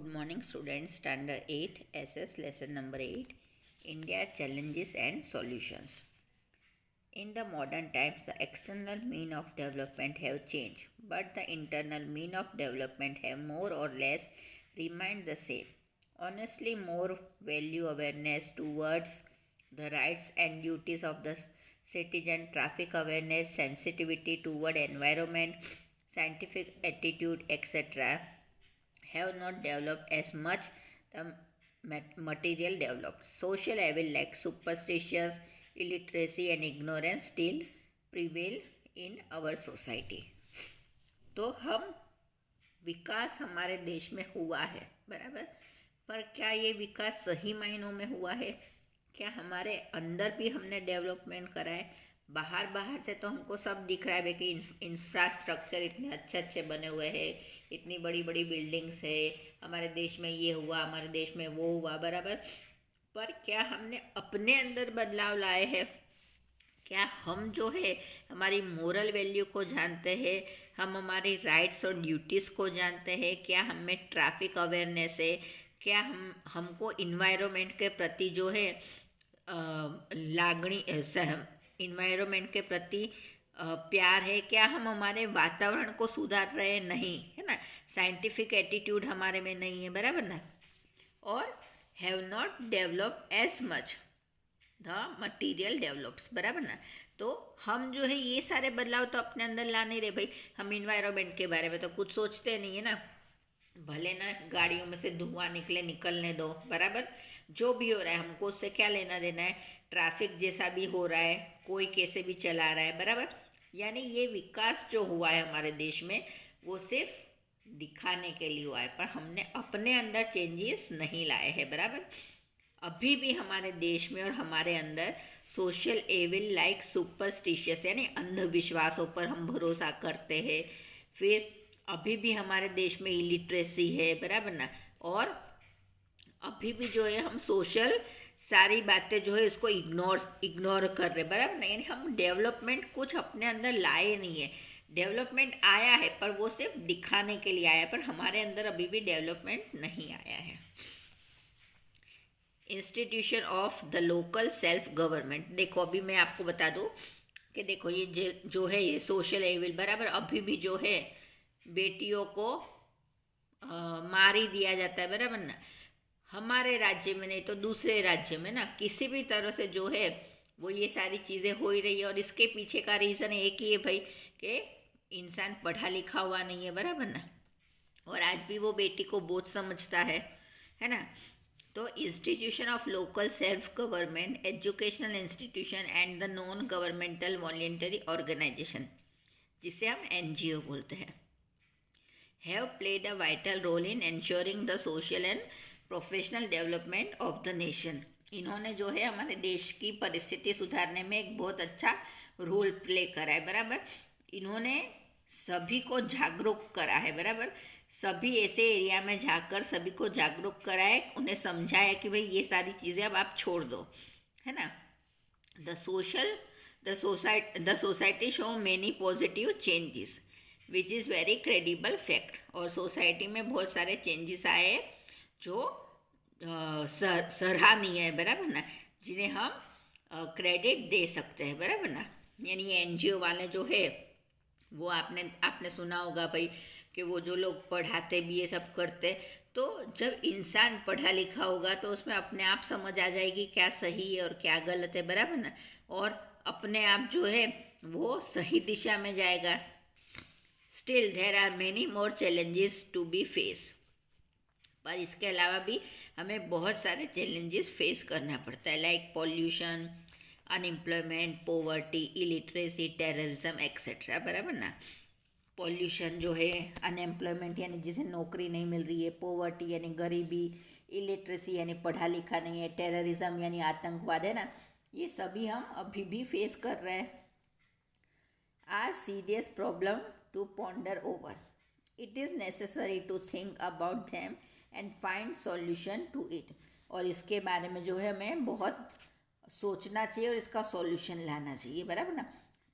Good morning, students. Standard 8 SS lesson number 8 India challenges and solutions. In the modern times, the external mean of development have changed, but the internal mean of development have more or less remained the same. Honestly, more value awareness towards the rights and duties of the citizen, traffic awareness, sensitivity toward environment, scientific attitude, etc. have not developed as much the material developed. Social evil like superstitions, illiteracy and ignorance still prevail in our society. तो हम विकास हमारे देश में हुआ है बराबर, पर क्या ये विकास सही मायनों में हुआ है? क्या हमारे अंदर भी हमने डेवलपमेंट करा है? बाहर से तो हमको सब दिख रहा है कि इंफ्रास्ट्रक्चर इतने अच्छे बने हुए हैं, इतनी बड़ी बड़ी बिल्डिंग्स है, हमारे देश में ये हुआ, हमारे देश में वो हुआ बराबर, पर क्या हमने अपने अंदर बदलाव लाए हैं? क्या हम जो है हमारी मोरल वैल्यू को जानते हैं, हम हमारी राइट्स और ड्यूटीज़ को जानते हैं? क्या हमें ट्रैफिक अवेयरनेस है? क्या हमको इन्वायरमेंट के प्रति जो है लागणी इन्वायरमेंट के प्रति प्यार है? क्या हम हमारे वातावरण को सुधार रहे हैं? नहीं, है ना। साइंटिफिक एटीट्यूड हमारे में नहीं है बराबर ना, और have not develop as much the material develops बराबर ना। तो हम जो है ये सारे बदलाव तो अपने अंदर ला नहीं रहे भाई। हम इन्वायरमेंट के बारे में तो कुछ सोचते नहीं है ना, भले ना गाड़ियों में से धुआं निकलने दो बराबर, जो भी हो रहा है हमको उससे क्या लेना देना है? ट्रैफिक जैसा भी हो रहा है, कोई कैसे भी चला रहा है बराबर। यानी ये विकास जो हुआ है हमारे देश में वो सिर्फ दिखाने के लिए हुआ है, पर हमने अपने अंदर चेंजेस नहीं लाए हैं बराबर। अभी भी हमारे देश में और हमारे अंदर सोशल एविल लाइक सुपरस्टिशियस यानी अंधविश्वासों पर हम भरोसा करते हैं। फिर अभी भी हमारे देश में इलिटरेसी है बराबर ना, और अभी भी जो है हम सोशल सारी बातें जो है इसको इग्नोर कर रहे बराबर ना। यानी हम डेवलपमेंट कुछ अपने अंदर लाए नहीं है। डेवलपमेंट आया है पर वो सिर्फ दिखाने के लिए आया, पर हमारे अंदर अभी भी डेवलपमेंट नहीं आया है। Institution of the local self government, देखो अभी मैं आपको बता दूँ कि देखो ये जो है ये सोशल एविल बराबर, अभी भी जो है बेटियों को मार ही दिया जाता है बराबर ना। हमारे राज्य में नहीं तो दूसरे राज्य में ना, किसी भी तरह से जो है वो ये सारी चीज़ें हो ही रही है, और इसके पीछे का रीज़न एक ही है भाई कि इंसान पढ़ा लिखा हुआ नहीं है बराबर ना, और आज भी वो बेटी को बोझ समझता है ना। तो institution of local self government, educational institution and the non governmental voluntary organisation, जिसे हम NGO बोलते हैं, have played a vital role in ensuring the social and professional development of the nation. इन्होंने जो है हमारे देश की परिस्थिति सुधारने में एक बहुत अच्छा रोल प्ले करा है बराबर। इन्होंने सभी को जागरूक करा है बराबर, सभी ऐसे एरिया में जाकर सभी को जागरूक करा है, उन्हें समझाया कि भाई ये सारी चीज़ें अब आप छोड़ दो, है ना। The society show many positive changes which is very credible fact, और सोसाइटी में बहुत सारे चेंजेस आए जो सराहनीय है बराबर ना, जिन्हें हम क्रेडिट दे सकते हैं बराबर ना। यानी NGO वाले जो है वो आपने सुना होगा भाई कि वो जो लोग पढ़ाते भी ये सब करते, तो जब इंसान पढ़ा लिखा होगा तो उसमें अपने आप समझ आ जाएगी क्या सही है और क्या गलत है बराबर ना, और अपने आप जो है वो सही दिशा में जाएगा। Still there are many more challenges to be face, पर इसके अलावा भी हमें बहुत सारे चैलेंजेस फेस करना पड़ता है, like pollution, unemployment, poverty, illiteracy, terrorism etcetera बराबर ना। पॉल्यूशन जो है, अनएम्प्लॉयमेंट यानी जिसे नौकरी नहीं मिल रही है, पॉवर्टी यानी गरीबी, इलिटरेसी यानी पढ़ा लिखा नहीं है, टेररिज्म यानी आतंकवाद, है ना। ये सभी हम अभी भी फेस कर रहे हैं। Are serious problem to ponder over, it is necessary to think about them and find solution to it, और इसके बारे में जो है हमें बहुत सोचना चाहिए और इसका सॉल्यूशन लाना चाहिए बराबर ना।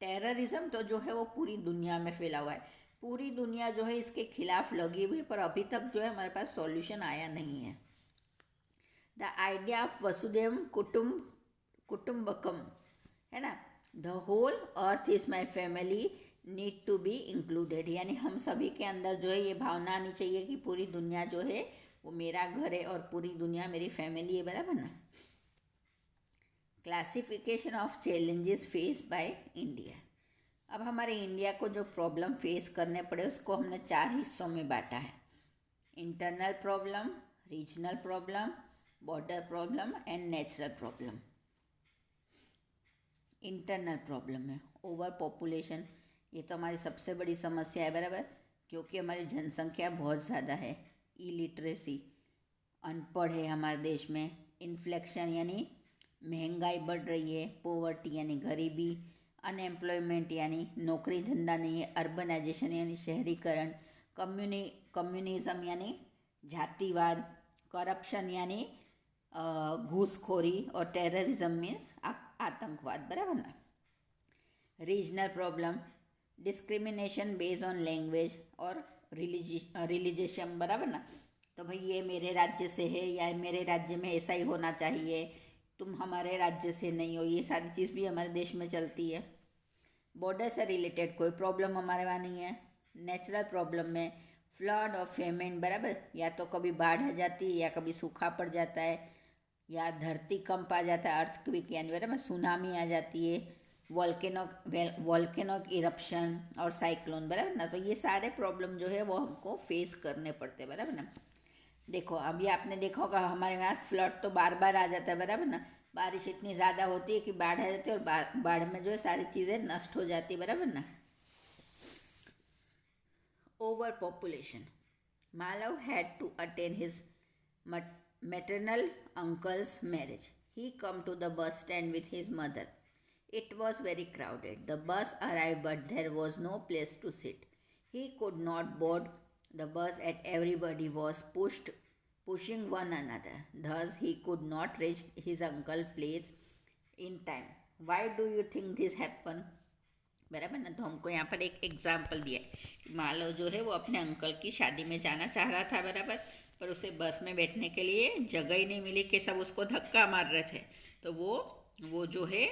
टेररिज्म तो जो है वो पूरी दुनिया में फैला हुआ है, पूरी दुनिया जो है इसके खिलाफ लगी हुई, पर अभी तक जो है हमारे पास सॉल्यूशन आया नहीं है। The idea of Vasudhaiva Kutumbakam है ना, the whole earth is my family need to be included, यानी हम सभी के अंदर जो है ये भावना आनी चाहिए कि पूरी दुनिया जो है वो मेरा घर है और पूरी दुनिया मेरी फैमिली है, बराबर ना। Classification of challenges face by India. अब हमारे इंडिया को जो प्रॉब्लम फेस करने पड़े उसको हमने 4 हिस्सों में बांटा है। Internal problem, regional problem, border problem and natural problem. Internal problem है ओवर पॉपुलेशन, ये तो हमारी सबसे बड़ी समस्या है, बराबर, क्योंकि हमारी जनसंख्या बहुत ज़्यादा है। इलिटरेसी, अनपढ़ है हमारे देश में। इन्फ्लेक्शन यानी महंगाई बढ़ रही है। पोवर्टी यानी गरीबी। अनएम्प्लॉयमेंट यानी नौकरी धंधा नहीं है। अर्बनाइजेशन यानी शहरीकरण। कम्युनिज्म यानी जातिवाद। करप्शन यानी घूसखोरी। और टेररिज्म मीन्स आतंकवाद, बराबर ना। Regional problem, discrimination based on language और रिलीजियन, बराबर ना। तो भाई ये मेरे राज्य से है या मेरे राज्य में ऐसा ही होना चाहिए, तुम हमारे राज्य से नहीं हो, ये सारी चीज़ भी हमारे देश में चलती है। बॉर्डर से रिलेटेड कोई प्रॉब्लम हमारे वहाँ नहीं है। नेचुरल प्रॉब्लम में फ्लड और फेमेन, बराबर, या तो कभी बाढ़ आ जाती है या कभी सूखा पड़ जाता है या धरती कंप आ जाता है, अर्थक्वेक यानी, बराबर, सुनामी आ जाती है, वॉल्केनोक इरप्शन और साइक्लोन, बराबर ना। तो ये सारे प्रॉब्लम जो है वो हमको फेस करने पड़ते हैं, बराबर ना। देखो अभी आपने देखा होगा हमारे यहाँ फ्लड तो बार बार आ जाता है, बराबर ना। बारिश इतनी ज़्यादा होती है कि बाढ़ आ जाती है और बाढ़ में जो है सारी चीज़ें नष्ट हो जाती है, बराबर ना। Over population, Malav had to attend his maternal uncle's marriage. He come to the bus stand with his mother. It was very crowded. The bus arrived but there was no place to sit. He could not board the bus and everybody was pushing one another. Thus he could not reach his uncle's place in time. Why do you think this happened? बराबर ना। तो हमको यहाँ पर एक example दिया है। मालव जो है वो अपने अंकल की शादी में जाना चाह रहा था, बराबर, पर उसे बस में बैठने के लिए जगह ही नहीं मिली कि सब उसको धक्का मार रहे थे, तो वो जो है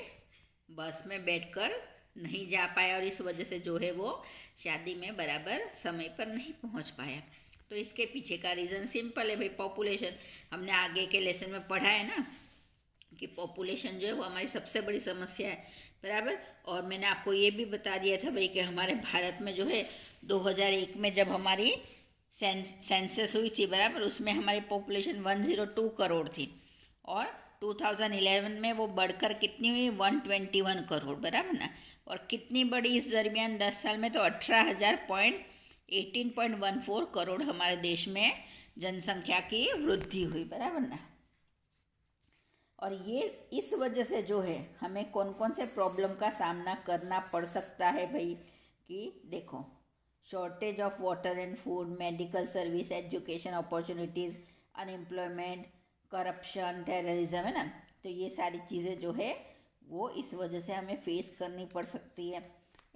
बस में बैठकर नहीं जा पाया और इस वजह से जो है वो शादी में बराबर समय पर नहीं पहुंच पाया। तो इसके पीछे का रीज़न सिंपल है भाई, पॉपुलेशन। हमने आगे के लेसन में पढ़ा है ना कि पॉपुलेशन जो है वो हमारी सबसे बड़ी समस्या है, बराबर। और मैंने आपको ये भी बता दिया था भाई कि हमारे भारत में जो है 2001 में जब हमारी सेंसस हुई थी, बराबर, उसमें हमारी पॉपुलेशन 102 करोड़ थी और 2011 में वो बढ़कर कितनी हुई, 121 करोड़, बराबर ना। और कितनी बढ़ी इस दरमियान 10 साल में, तो 18.14 करोड़ हमारे देश में जनसंख्या की वृद्धि हुई, बराबर ना। और ये इस वजह से जो है हमें कौन कौन से प्रॉब्लम का सामना करना पड़ सकता है भाई, कि देखो shortage of water and food, medical service, education opportunities, unemployment, corruption, terrorism, है ना। तो ये सारी चीज़ें जो है वो इस वजह से हमें फेस करनी पड़ सकती है।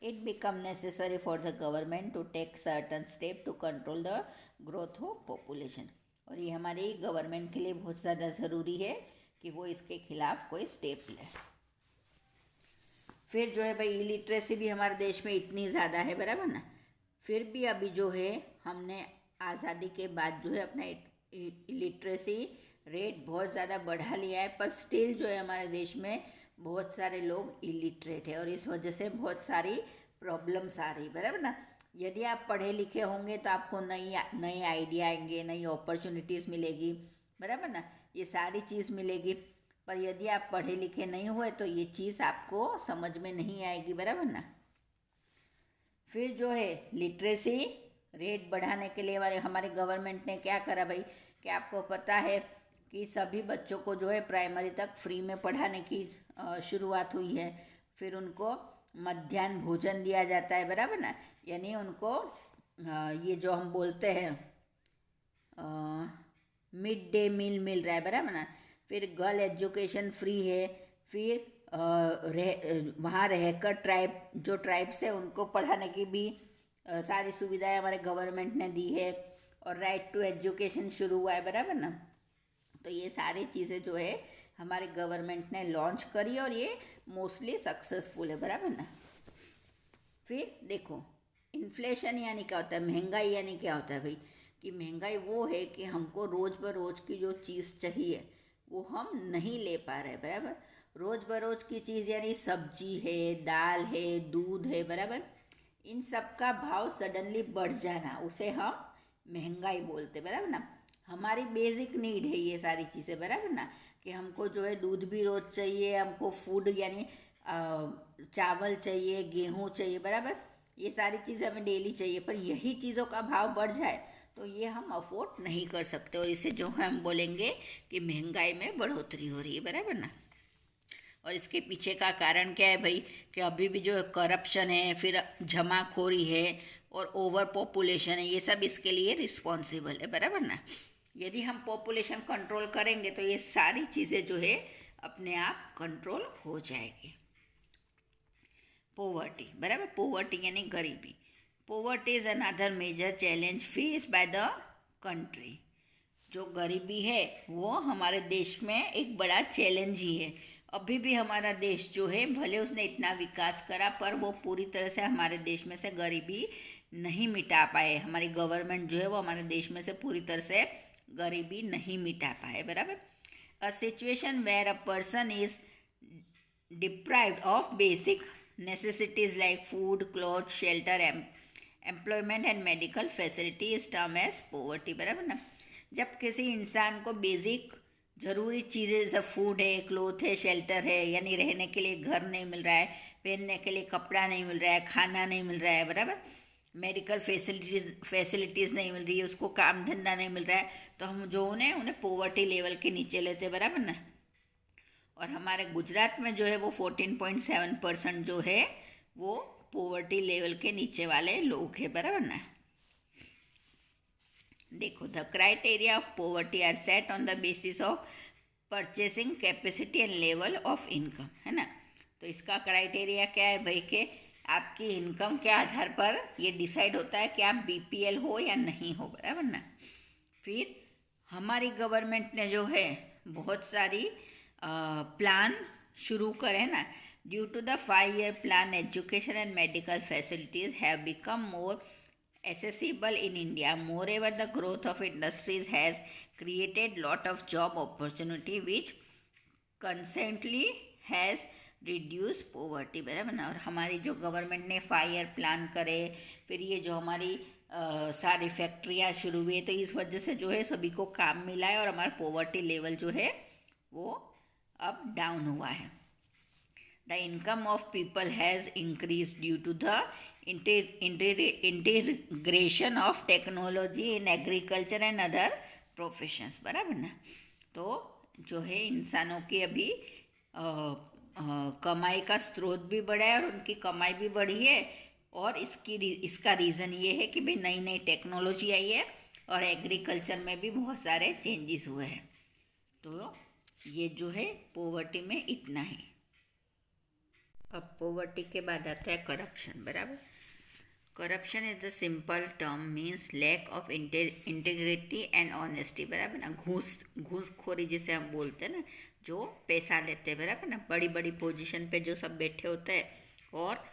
It become necessary for the government to take certain step to control the growth of population. और ये हमारी गवर्नमेंट के लिए बहुत ज़्यादा ज़रूरी है कि वो इसके खिलाफ कोई स्टेप ले। फिर जो है भाई इलिटरेसी भी हमारे देश में इतनी ज़्यादा है, बराबर ना। फिर भी अभी जो है हमने आज़ादी के बाद जो है अपना इलिटरेसी रेट बहुत ज़्यादा बढ़ा लिया है, पर स्टिल जो है हमारे देश में बहुत सारे लोग इलिटरेट है और इस वजह से बहुत सारी प्रॉब्लम्स आ रही, बराबर ना। यदि आप पढ़े लिखे होंगे तो आपको नई आइडिया आएंगे, नई अपॉर्चुनिटीज़ मिलेगी, बराबर ना, ये सारी चीज़ मिलेगी। पर यदि आप पढ़े लिखे नहीं हुए तो ये चीज़ आपको समझ में नहीं आएगी, बराबर ना। फिर जो है लिटरेसी रेट बढ़ाने के लिए हमारे गवर्नमेंट ने क्या करा भाई, कि आपको पता है कि सभी बच्चों को जो है प्राइमरी तक फ्री में पढ़ाने की शुरुआत हुई है। फिर उनको मध्याह्न भोजन दिया जाता है, बराबर ना, यानी उनको ये जो हम बोलते हैं मिड डे मील मिल रहा है, बराबर ना। फिर गर्ल एजुकेशन फ्री है। फिर वहाँ रहकर ट्राइब से उनको पढ़ाने की भी सारी सुविधाएं हमारे गवर्नमेंट ने दी है और राइट टू एजुकेशन शुरू हुआ है, बराबर ना। तो ये सारी चीज़ें जो है हमारे गवर्नमेंट ने लॉन्च करी और ये मोस्टली सक्सेसफुल है, बराबर ना। फिर देखो, इन्फ्लेशन यानी क्या होता है, महंगाई यानी क्या होता है भाई, कि महंगाई वो है कि हमको रोज़ बरोज़ की जो चीज़ चाहिए वो हम नहीं ले पा रहे, बराबर। रोज़ बरोज़ की चीज़ यानी सब्जी है, दाल है, दूध है, बराबर। इन सब का भाव सडनली बढ़ जाना उसे हम महंगाई बोलते, बराबर ना। हमारी बेसिक नीड है ये सारी चीज़ें, बराबर ना, कि हमको जो है दूध भी रोज़ चाहिए, हमको फूड यानी चावल चाहिए, गेहूँ चाहिए, बराबर। ये सारी चीज़ें हमें डेली चाहिए, पर यही चीज़ों का भाव बढ़ जाए तो ये हम अफोर्ड नहीं कर सकते और इसे जो है हम बोलेंगे कि महंगाई में बढ़ोतरी हो रही है, बराबर ना। और इसके पीछे का कारण क्या है भाई, कि अभी भी जो करप्शन है, फिर जमाखोरी है और ओवर पॉपुलेशन है, ये सब इसके लिए रिस्पॉन्सिबल है, बराबर ना। यदि हम पॉपुलेशन कंट्रोल करेंगे तो ये सारी चीज़ें जो है अपने आप कंट्रोल हो जाएगी। पोवर्टी, बराबर, पोवर्टी यानी गरीबी। Poverty is another major challenge face by the country. जो गरीबी है वो हमारे देश में एक बड़ा चैलेंज ही है। अभी भी हमारा देश जो है, भले उसने इतना विकास करा पर वो पूरी तरह से हमारे देश में से गरीबी नहीं मिटा पाए। हमारी गवर्नमेंट जो है वो हमारे देश में से पूरी तरह से गरीबी नहीं मिटा पाए, बराबर। A situation where a person is deprived of basic necessities like food, clothes, shelter, employment and medical facility is termed as poverty, बराबर ना। जब किसी इंसान को बेसिक ज़रूरी चीज़ें जैसे फूड है, क्लोथ है, शेल्टर है, यानी रहने के लिए घर नहीं मिल रहा है, पहनने के लिए कपड़ा नहीं मिल रहा है, खाना नहीं मिल रहा है, बराबर, मेडिकल फैसिलिटीज़ नहीं मिल रही है, उसको काम धंधा नहीं मिल रहा है, तो हम जो उन्हें पोवर्टी लेवल के नीचे लेते हैं, बराबर ना। और हमारे गुजरात में जो है वो 14.7% जो है वो पोवर्टी लेवल के नीचे वाले लोग हैं, बराबर ना। देखो, the criteria of poverty are set on the basis of purchasing capacity and level of income, है ना। तो इसका क्राइटेरिया क्या है भाई, कि आपकी इनकम के आधार पर ये डिसाइड होता है कि आप बीपीएल हो या नहीं हो, बराबर ना। फिर हमारी गवर्नमेंट ने जो है बहुत सारी प्लान शुरू करे ना। Due to the 5-year plan, education and medical facilities have become more accessible in India. Moreover, the growth of industries has created lot of job opportunity which constantly has reduced poverty, बराबर ना। और हमारी जो government ने 5-year plan करे, फिर ये जो हमारी सारी फैक्ट्रियाँ शुरू हुई, तो इस वजह से जो है सभी को काम मिला है और हमारा पोवर्टी लेवल जो है वो अब डाउन हुआ है। The income of people has increased due to the integration of technology in agriculture and other professions, बराबर ना। तो जो है इंसानों की अभी कमाई का स्रोत भी बढ़ा है और उनकी कमाई भी बढ़ी है, और इसका रीज़न ये है कि भाई नई नई टेक्नोलॉजी आई है और एग्रीकल्चर में भी बहुत सारे चेंजेस हुए हैं। तो ये जो है पोवर्टी में इतना ही। अब पोवर्टी के बाद आता है करप्शन, बराबर। Corruption is the simple term means lack of integrity and honesty, बराबर ना। घूसखोरी जिसे हम बोलते हैं ना, जो पैसा लेते हैं, बराबर ना। बड़ी बड़ी पोजीशन पे जो सब बैठे होते हैं और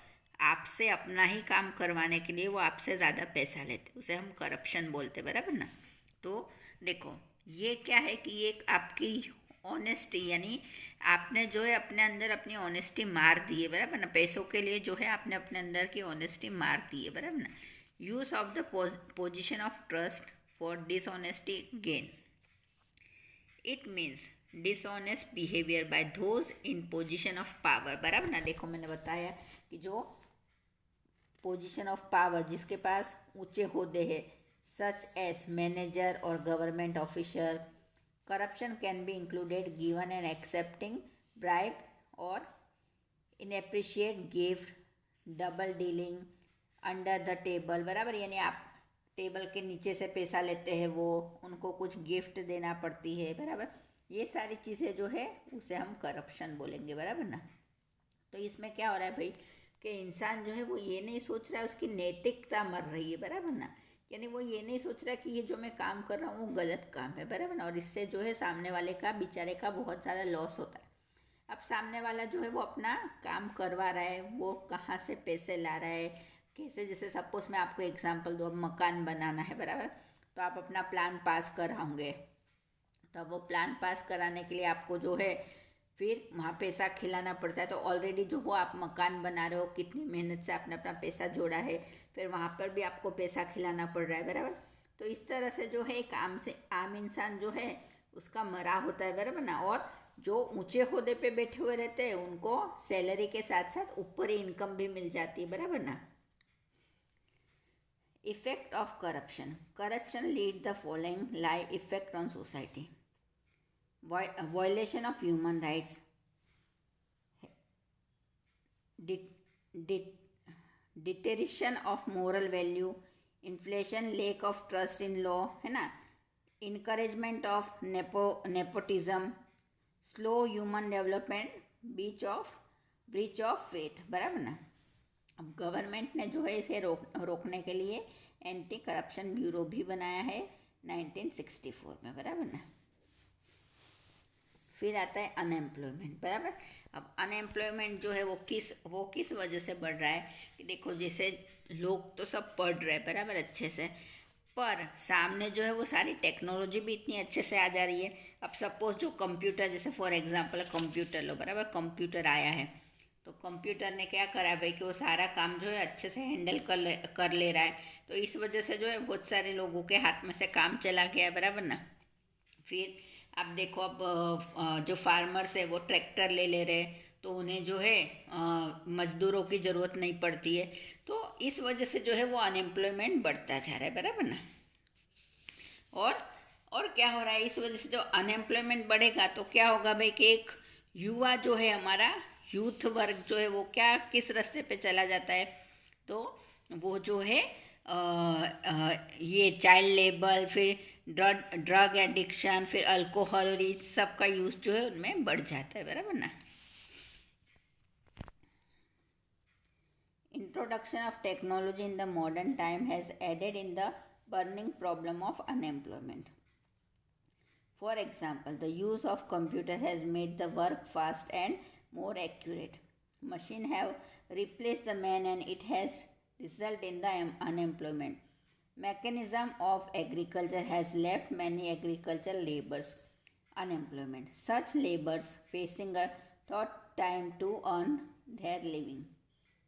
आपसे अपना ही काम करवाने के लिए वो आपसे ज़्यादा पैसा लेते, उसे हम करप्शन बोलते, बराबर ना। तो देखो, ये क्या है कि ये आपकी ऑनेस्टी, यानी आपने जो है अपने अंदर अपनी ऑनेस्टी मार दी है, बराबर ना। पैसों के लिए जो है आपने अपने अंदर की ऑनेस्टी मार दी है, बराबर ना। Use of the position of trust for dishonesty gain, it means dishonest behaviour by those in position of power, बराबर ना। देखो, मैंने बताया कि जो पोजिशन ऑफ पावर, जिसके पास ऊंचे होदे हैं, सच एज मैनेजर और government officer, corruption can be included given and accepting bribe or inappropriate gift, double dealing, under the table, बराबर, यानी आप टेबल के नीचे से पैसा लेते हैं, वो उनको कुछ गिफ्ट देना पड़ती है, बराबर। ये सारी चीज़ें जो है उसे हम करप्शन बोलेंगे, बराबर ना। तो इसमें क्या हो रहा है भाई, कि इंसान जो है वो ये नहीं सोच रहा है उसकी नैतिकता मर रही है, बराबर ना। यानी वो ये नहीं सोच रहा कि ये जो मैं काम कर रहा हूँ वो गलत काम है, बराबर ना। और इससे जो है सामने वाले का बेचारे का बहुत ज़्यादा लॉस होता है। अब सामने वाला जो है वो अपना काम करवा रहा है, वो कहाँ से पैसे ला रहा है, कैसे, जैसे सपोज मैं आपको एग्जांपल दूँ, अब मकान बनाना है, बराबर। तो आप अपना प्लान पास कराओगे, तो अब वो प्लान पास कराने के लिए आपको जो है फिर वहाँ पैसा खिलाना पड़ता है। तो ऑलरेडी जो हो आप मकान बना रहे हो, कितनी मेहनत से आपने अपना पैसा जोड़ा है, फिर वहाँ पर भी आपको पैसा खिलाना पड़ रहा है, बराबर। तो इस तरह से जो है एक आम इंसान जो है उसका मरा होता है, बराबर ना। और जो ऊंचे ओहदे पे बैठे हुए रहते हैं उनको सैलरी के साथ साथ ऊपर ही इनकम भी मिल जाती है, बराबर ना। Effect of corruption lead the following lie effect on society: violation of human rights, deterioration of moral value, inflation, lack of trust in law, है ना, encouragement of nepotism, slow human development, breach of faith, बराबर ना। अब government ने जो है इसे रोकने के लिए एंटी करप्शन ब्यूरो भी बनाया है 1964 में, बराबर ना। फिर आता है अनएम्प्लॉयमेंट, बराबर। अब अनएम्प्लॉयमेंट जो है वो किस वजह से बढ़ रहा है कि देखो, जैसे लोग तो सब पढ़ रहे हैं, बराबर, अच्छे से, पर सामने जो है वो सारी टेक्नोलॉजी भी इतनी अच्छे से आ जा रही है। अब सपोज जो कंप्यूटर, जैसे फॉर एग्जांपल कंप्यूटर लो, बराबर, कंप्यूटर आया है, तो कंप्यूटर ने क्या करा भाई कि वो सारा काम जो है अच्छे से हैंडल कर ले रहा है। तो इस वजह से जो है बहुत सारे लोगों के हाथ में से काम चला गया, बराबर ना। फिर अब देखो, अब जो फार्मर्स है वो ट्रैक्टर ले रहे हैं, तो उन्हें जो है मजदूरों की ज़रूरत नहीं पड़ती है। तो इस वजह से जो है वो अनएम्प्लॉयमेंट बढ़ता जा रहा है, बराबर ना। और क्या हो रहा है, इस वजह से जो अनएम्प्लॉयमेंट बढ़ेगा तो क्या होगा भाई कि एक युवा जो है, हमारा यूथ वर्ग जो है वो क्या किस रास्ते पे चला जाता है, तो वो जो है ये चाइल्ड लेबर, फिर ड्रग एडिक्शन, फिर अल्कोहल और इस सब का यूज़ जो है उनमें बढ़ जाता है, बराबर ना। Introduction of technology in the modern time has added in the burning problem of unemployment. For example, the use of computer has made the work fast and more accurate. Machine have replaced the man and it has resulted in the unemployment. Mechanism of agriculture has left many agricultural laborers unemployment. Such laborers facing a short time to earn their living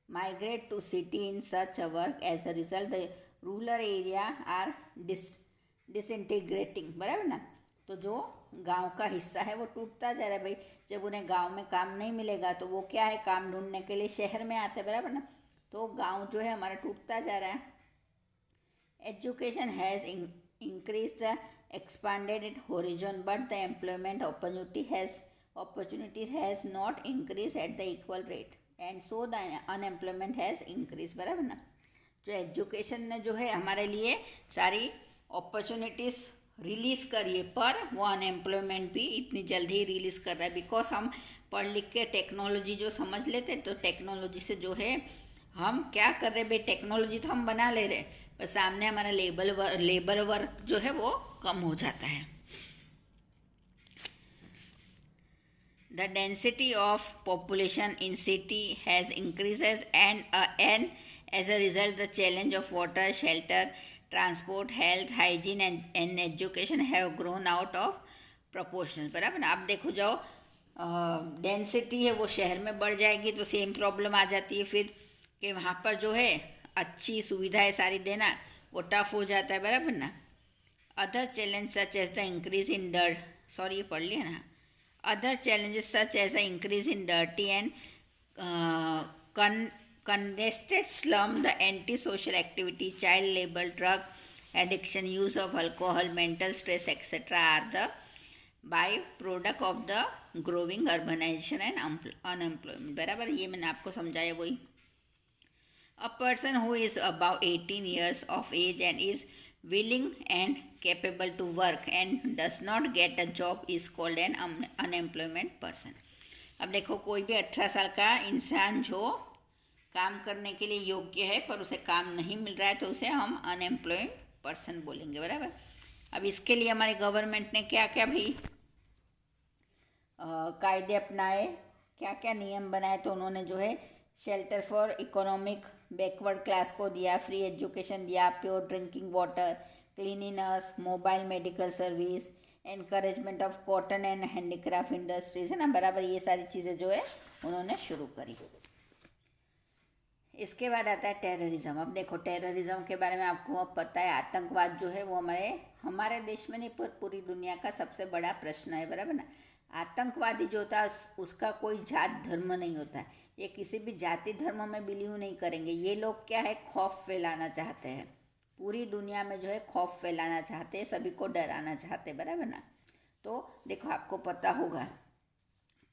migrate to city in such a work. As a result, the rural area are disintegrating, बराबर ना। तो जो गांव का हिस्सा है वो टूटता जा रहा है भाई। जब उन्हें गांव में काम नहीं मिलेगा तो वो क्या है, काम ढूंढने के लिए शहर में आते हैं, बराबर ना। तो गांव जो है हमारा टूटता जा रहा है। Education has increase the expanded it horizon but the employment opportunities has not increased at the equal rate and so the unemployment has increased, बराबर ना। जो एजुकेशन ने जो है हमारे लिए सारी अपॉर्चुनिटीज़ रिलीज़ करी है, पर वो अनएम्प्लॉयमेंट भी इतनी जल्दी ही रिलीज़ कर रहा है। बिकॉज हम पढ़ लिख के टेक्नोलॉजी जो समझ लेते, तो टेक्नोलॉजी से जो है हम क्या कर रहे भाई, टेक्नोलॉजी तो हम बना ले रहे, पर सामने हमारा लेबर वर्क जो है वो कम हो जाता है। The density of population in city has increases and as a result the challenge of water, shelter, transport, health, hygiene and education have grown out of proportion, बराबर ना। अब देखो, जाओ डेंसिटी है वो शहर में बढ़ जाएगी तो सेम प्रॉब्लम आ जाती है फिर कि वहाँ पर जो है अच्छी सुविधाएं सारी देना वो टफ हो जाता है, बराबर ना। Other challenge such as the increase in sorry ये पढ़ लिया ना। Other challenges such as an increase in dirty and congested slum, the antisocial activity, child labor, drug addiction, use of alcohol, mental stress, etc. are the byproduct of the growing urbanization and unemployment, बराबर। ये मैंने आपको समझाया वही। A person who is above 18 years of age and is willing and capable to work and does not get a job is called an unemployment person. अब देखो, कोई भी 18 साल का इंसान जो काम करने के लिए योग्य है पर उसे काम नहीं मिल रहा है तो उसे हम अनएम्प्लॉयड पर्सन बोलेंगे, बराबर। अब इसके लिए हमारी गवर्नमेंट ने क्या क्या भाई कायदे अपनाए, क्या क्या नियम बनाए, तो उन्होंने जो है shelter for economic backward class को दिया, फ्री एजुकेशन दिया, pure drinking water, cleanliness, mobile medical service, encouragement of cotton and handicraft industries, है ना, बराबर। ये सारी चीज़ें जो है उन्होंने शुरू करी। इसके बाद आता है टेररिज्म। अब देखो टेररिज्म के बारे में आपको अब पता है, आतंकवाद जो है वो हमारे देश में नहीं पर पूरी दुनिया का सबसे बड़ा प्रश्न है, बराबर ना। आतंकवादी जो होता है उसका कोई जात धर्म नहीं होता है, ये किसी भी जाति धर्म में बिलीव नहीं करेंगे। ये लोग क्या है, खौफ फैलाना चाहते हैं, पूरी दुनिया में जो है खौफ फैलाना चाहते हैं, सभी को डराना चाहते हैं, बराबर ना। तो देखो आपको पता होगा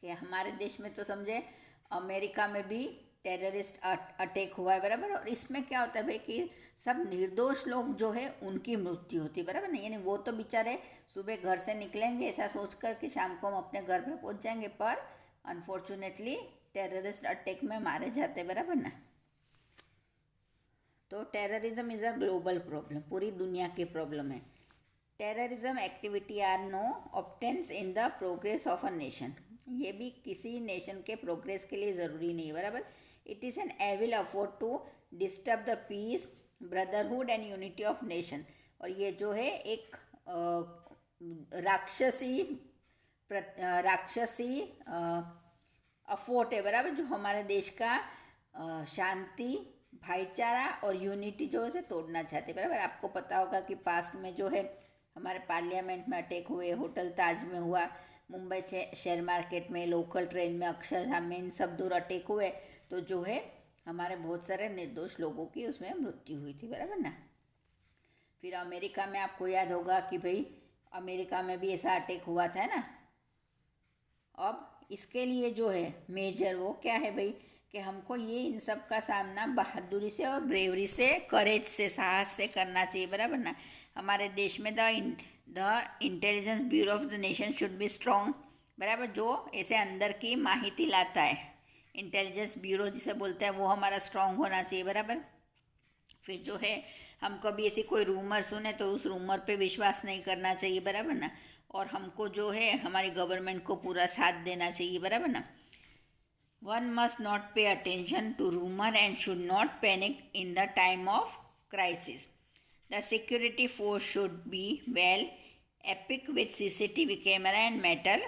कि हमारे देश में तो समझे अमेरिका में भी टेररिस्ट अटैक हुआ है, बराबर। और इसमें क्या होता है भाई कि सब निर्दोष लोग जो है उनकी मृत्यु होती है, बराबर ना। यानी वो तो बेचारे सुबह घर से निकलेंगे ऐसा सोचकर कि शाम को हम अपने घर पे पहुंच जाएंगे, पर अनफॉर्चुनेटली टेररिस्ट अटैक में मारे जाते, बराबर ना। तो terrorism is a global problem, पूरी दुनिया की प्रॉब्लम है। Terrorism activity are no obstacles in the progress of a nation, ये भी किसी नेशन के प्रोग्रेस के लिए ज़रूरी नहीं है, बराबर। It is an evil afford to disturb the peace, brotherhood and unity of nation. और ये जो है एक राक्षसी अफोर्ट है, बराबर, जो हमारे देश का शांति, भाईचारा और यूनिटी जो है उसे तोड़ना चाहते, बराबर। आपको पता होगा कि पास्ट में जो है हमारे पार्लियामेंट में अटैक हुए, होटल ताज में हुआ, मुंबई से शेयर मार्केट में, लोकल ट्रेन में, अक्षरधाम में, इन सब दूर अटैक हुए, तो जो है हमारे बहुत सारे निर्दोष लोगों की उसमें मृत्यु हुई थी, बराबर ना। फिर अमेरिका में आपको याद होगा कि भाई अमेरिका में भी ऐसा अटैक हुआ था ना। अब इसके लिए जो है मेजर वो क्या है भाई कि हमको ये इन सब का सामना बहादुरी से और ब्रेवरी से, करेज से, साहस से करना चाहिए, बराबर ना। हमारे देश में the intelligence bureau of the nation should be strong, बराबर, जो ऐसे अंदर की माहिती लाता है, इंटेलिजेंस ब्यूरो जिसे बोलते हैं, वो हमारा स्ट्रॉन्ग होना चाहिए, बराबर। फिर जो है हम कभी ऐसी कोई रूमर सुने तो उस रूमर पे विश्वास नहीं करना चाहिए, बराबर ना। और हमको जो है हमारी गवर्नमेंट को पूरा साथ देना चाहिए, बराबर ना। One must not pay attention to rumor and should not panic in the time of crisis. The security force should be well equipped with CCTV camera and metal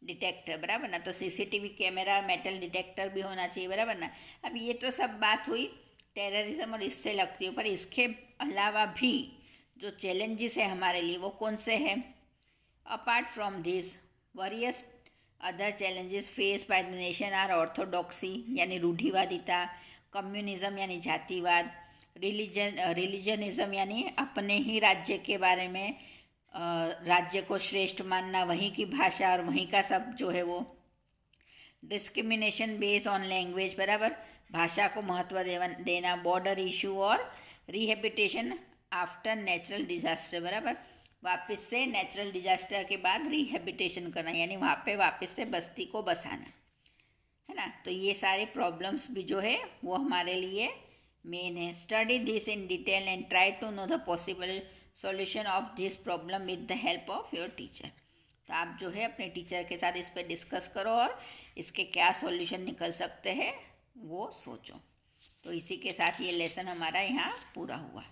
detector, बराबर ना। तो CCTV कैमरा, मेटल डिटेक्टर भी होना चाहिए, बराबर ना। अब ये तो सब बात हुई टेररिज्म और इससे लगती है, पर इसके अलावा भी जो चैलेंजेस है हमारे लिए वो कौन से हैं। Apart from this various other challenges face by the nation are orthodoxy यानी रूढ़िवादिता, कम्युनिज्म यानी जातिवाद, रिलीजनिज्म यानी अपने ही राज्य के बारे में राज्य को श्रेष्ठ मानना, वहीं की भाषा और वहीं का सब जो है वो, डिस्क्रिमिनेशन बेस ऑन लैंग्वेज, बराबर, भाषा को महत्व देना, बॉर्डर इशू और रिहेबिटेशन आफ्टर नेचुरल डिजास्टर, बराबर, वापस से नेचुरल डिजास्टर के बाद रिहेबिटेशन करना यानी वहाँ पे वापस से बस्ती को बसाना, है ना। तो ये सारे प्रॉब्लम्स भी जो है वो हमारे लिए मेन है। Study this in detail and try to know the possible solution of this problem with the help of your teacher. तो आप जो है अपने टीचर के साथ इस पर डिस्कस करो और इसके क्या सॉल्यूशन निकल सकते हैं वो सोचो। तो इसी के साथ ये लेसन हमारा यहाँ पूरा हुआ।